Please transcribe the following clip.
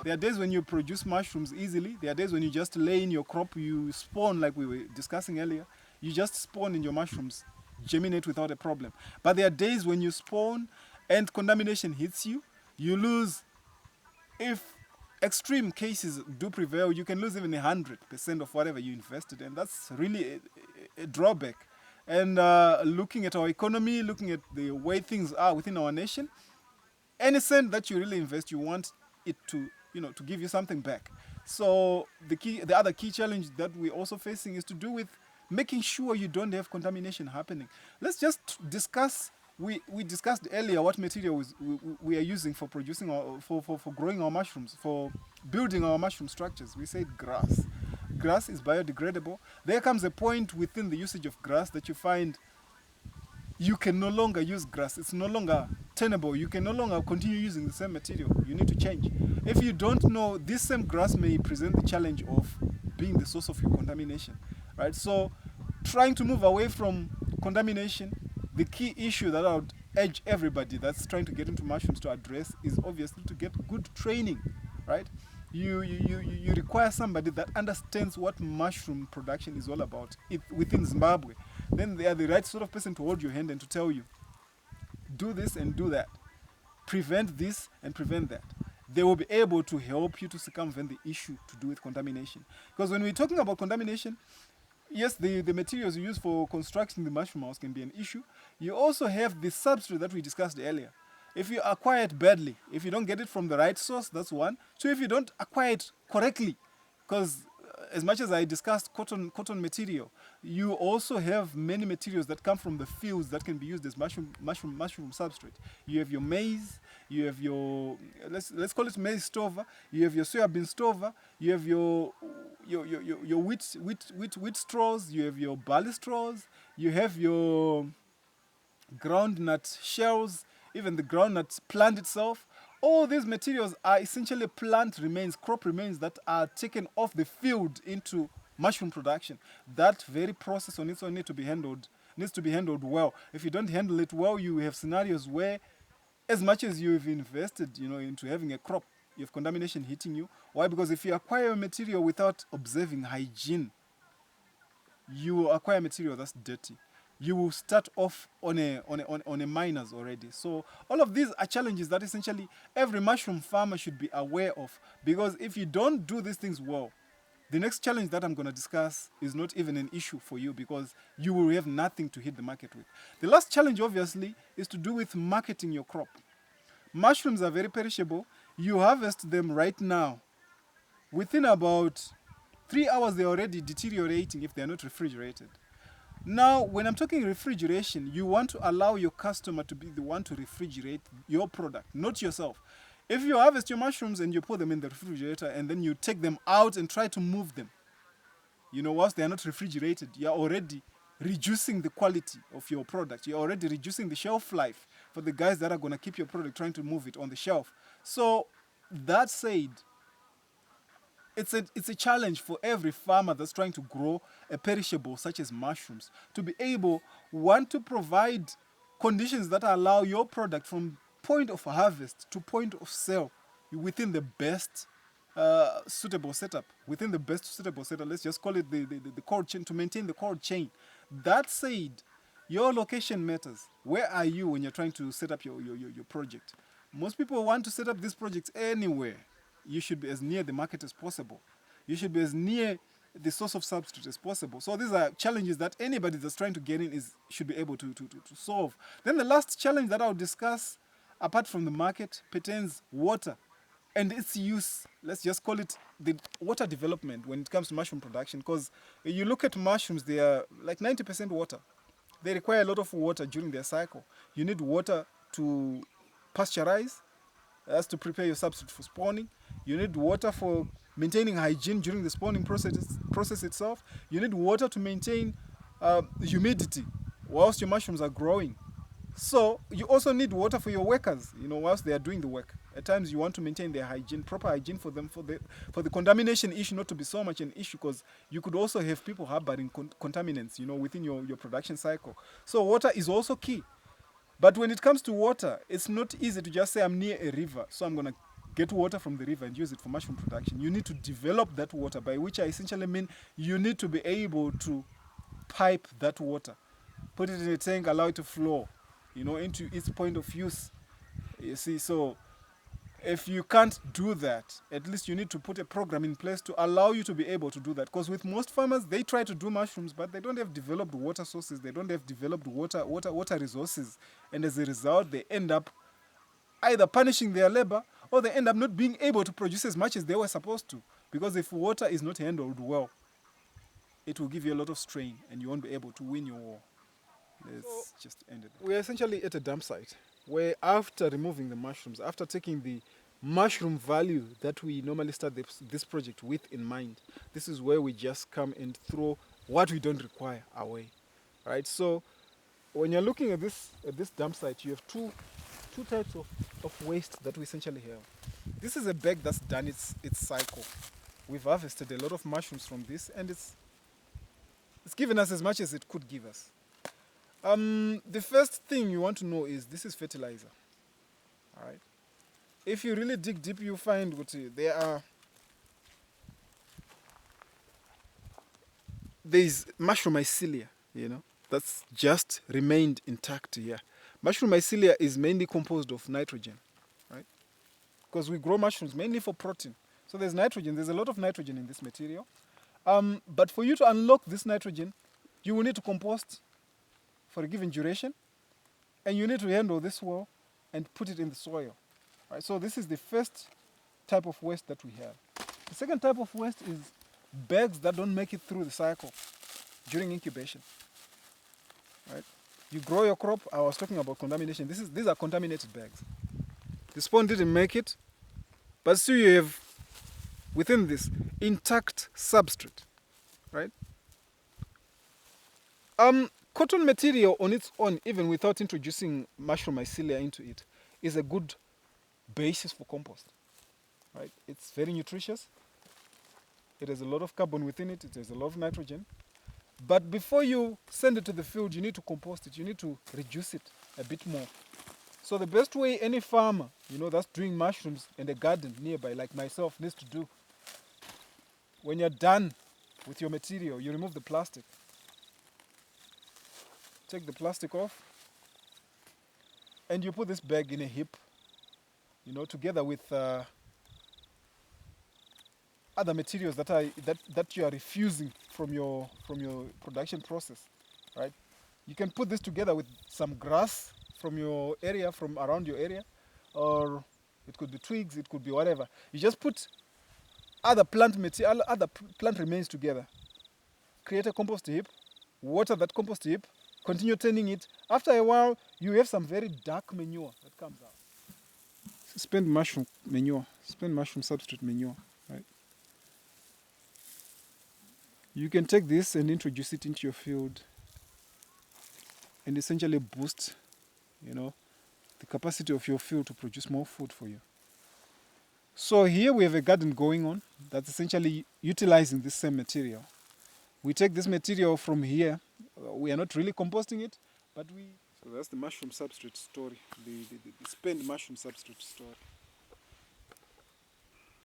There are days when you produce mushrooms easily. There are days when you just lay in your crop, you spawn like we were discussing earlier. You just spawn in your mushrooms, germinate without a problem. But there are days when you spawn and contamination hits you. You lose, if extreme cases do prevail, you can lose even 100% of whatever you invested, and that's really a drawback. And looking at our economy, looking at the way things are within our nation, any cent that you really invest, you want it to, to give you something back. So the other key challenge that we're also facing is to do with making sure you don't have contamination happening. Let's just discuss. We discussed earlier what materials we are using for producing for growing our mushrooms, for building our mushroom structures. We said grass. Grass is biodegradable. There comes a point within the usage of grass that you find you can no longer use grass. It's no longer tenable. You can no longer continue using the same material. You need to change. If you don't know, this same grass may present the challenge of being the source of your contamination, right? So trying to move away from contamination, the key issue that I would urge everybody that's trying to get into mushrooms to address is obviously to get good training, right? You require somebody that understands what mushroom production is all about within Zimbabwe. Then they are the right sort of person to hold your hand and to tell you, do this and do that, prevent this and prevent that. They will be able to help you to circumvent the issue to do with contamination. Because when we're talking about contamination, yes, the materials you use for constructing the mushroom house can be an issue. You also have the substrate that we discussed earlier. If you acquire it badly, if you don't get it from the right source, that's one. Two, if you don't acquire it correctly, because as much as I discussed cotton material, you also have many materials that come from the fields that can be used as mushroom substrate. You have your maize, you have your let's call it maize stover, you have your soybean stover, you have your wheat straws, you have your barley straws, you have your groundnut shells, even the groundnut plant itself. All these materials are essentially plant remains, crop remains that are taken off the field into mushroom production. That very process on its own needs to be handled well. If you don't handle it well, you have scenarios where, as much as you've invested, into having a crop, you have contamination hitting you. Why? Because if you acquire a material without observing hygiene, you will acquire material that's dirty. You will start off on a minus already. So all of these are challenges that essentially every mushroom farmer should be aware of, because if you don't do these things well, the next challenge that I'm going to discuss is not even an issue for you, because you will have nothing to hit the market with. The last challenge, obviously, is to do with marketing your crop. Mushrooms are very perishable. You harvest them right now. Within about 3 hours, they're already deteriorating if they're not refrigerated. Now, when I'm talking refrigeration, you want to allow your customer to be the one to refrigerate your product, not yourself. If you harvest your mushrooms and you put them in the refrigerator and then you take them out and try to move them, whilst they are not refrigerated, you're already reducing the quality of your product. You're already reducing the shelf life for the guys that are going to keep your product trying to move it on the shelf. So, that said, it's a challenge for every farmer that's trying to grow a perishable such as mushrooms to be able, one, to provide conditions that allow your product from point of harvest to point of sale within the best suitable setup. Within the best suitable setup, let's just call it the cold chain, to maintain the cold chain. That said, your location matters. Where are you when you're trying to set up your project? Most people want to set up these projects anywhere. You should be as near the market as possible. You should be as near the source of substrate as possible. So these are challenges that anybody that's trying to get in should be able to solve. Then the last challenge that I'll discuss, apart from the market, pertains water and its use. Let's just call it the water development when it comes to mushroom production, because you look at mushrooms, they are like 90% water. They require a lot of water during their cycle. You need water to pasteurize, that's to prepare your substrate for spawning. You need water for maintaining hygiene during the spawning process itself. You need water to maintain humidity whilst your mushrooms are growing. So you also need water for your workers, whilst they are doing the work. At times you want to maintain their hygiene, proper hygiene for them, for the contamination issue not to be so much an issue, because you could also have people harboring contaminants, within your production cycle. So water is also key. But when it comes to water, it's not easy to just say I'm near a river, so I'm going to get water from the river and use it for mushroom production. You need to develop that water, by which I essentially mean you need to be able to pipe that water, put it in a tank, allow it to flow, into its point of use. You see, so if you can't do that, at least you need to put a program in place to allow you to be able to do that. Because with most farmers, they try to do mushrooms, but they don't have developed water sources. They don't have developed water resources. And as a result, they end up either punishing their labor, or they end up not being able to produce as much as they were supposed to. Because if water is not handled well, it will give you a lot of strain and you won't be able to win your war. Let's just end it. We're essentially at a dump site where, after removing the mushrooms, after taking the mushroom value that we normally start this project with in mind, this is where we just come and throw what we don't require away. Right? So when you're looking at this dump site, you have two types of waste that we essentially have. This is a bag that's done its cycle. We've harvested a lot of mushrooms from this, and it's given us as much as it could give us. The first thing you want to know is this is fertilizer. All right. If you really dig deep, you find what there's mushroom mycelia, that's just remained intact here. Mushroom mycelia is mainly composed of nitrogen, right? Because we grow mushrooms mainly for protein. So there's nitrogen. There's a lot of nitrogen in this material. But for you to unlock this nitrogen, you will need to compost for a given duration, and you need to handle this well and put it in the soil. Right? So this is the first type of waste that we have. The second type of waste is bags that don't make it through the cycle during incubation. Right? You grow your crop. I was talking about contamination. These are contaminated bags. The spawn didn't make it, but still you have within this intact substrate. Right? Cotton material on its own, even without introducing mushroom mycelia into it, is a good basis for compost. Right? It's very nutritious. It has a lot of carbon within it. It has a lot of nitrogen. But before you send it to the field, you need to compost it. You need to reduce it a bit more. So the best way any farmer, that's doing mushrooms in a garden nearby, like myself, needs to do, when you're done with your material, you remove the plastic. Take the plastic off, and you put this bag in a heap, together with other materials that you are refusing from your production process, right? You can put this together with some grass from your area, from around your area, or it could be twigs, it could be whatever. You just put other plant material, other plant remains together. Create a compost heap, water that compost heap, continue turning it. After a while, you have some very dark manure that comes out. Spend mushroom manure, spend mushroom substrate manure, right? You can take this and introduce it into your field and essentially boost, the capacity of your field to produce more food for you. So here we have a garden going on that's essentially utilizing this same material. We take this material from here. We are not really composting it, but so that's the mushroom substrate story, the spent mushroom substrate story.